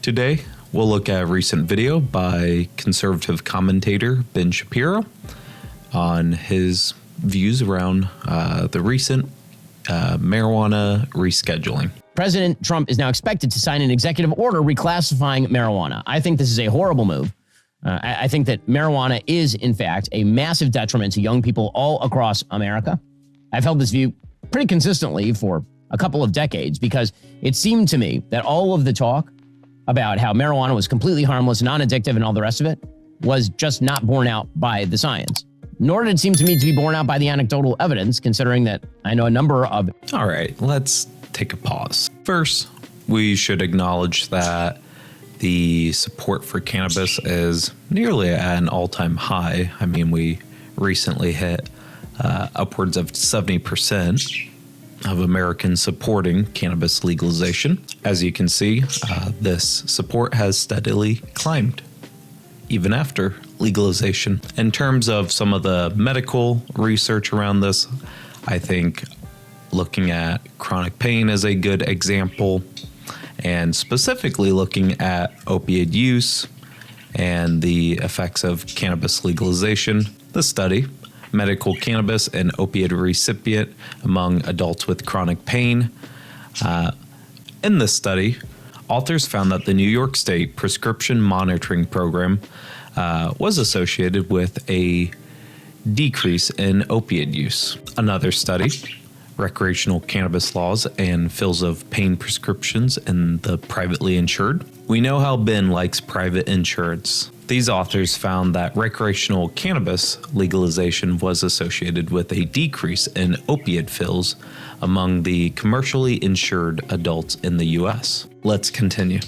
Today, we'll look at a recent video by conservative commentator Ben Shapiro on his views around the recent marijuana rescheduling. President Trump is now expected to sign an executive order reclassifying marijuana. I think this is a horrible move. I think that marijuana is, in fact, a massive detriment to young people all across America. I've held this view pretty consistently for a couple of decades because it seemed to me that all of the talk about how marijuana was completely harmless, non-addictive, and all the rest of it was just not borne out by the science. Nor did it seem to me to be borne out by the anecdotal evidence, considering that I know a number of... All right, let's take a pause. First, we should acknowledge that the support for cannabis is nearly at an all-time high. I mean, we recently hit upwards of 70% of Americans supporting cannabis legalization. As you can see, this support has steadily climbed, even after legalization. In terms of some of the medical research around this, I think looking at chronic pain is a good example, and specifically looking at opioid use and the effects of cannabis legalization. The study, Medical Cannabis and Opioid Recipient Among Adults with Chronic Pain. In this study, authors found that the New York State Prescription Monitoring Program was associated with a decrease in opioid use. Another study, Recreational Cannabis Laws and Fills of Pain Prescriptions in the Privately Insured. We know how Ben likes private insurance. These authors found that recreational cannabis legalization was associated with a decrease in opiate fills among the commercially insured adults in the U.S. Let's continue.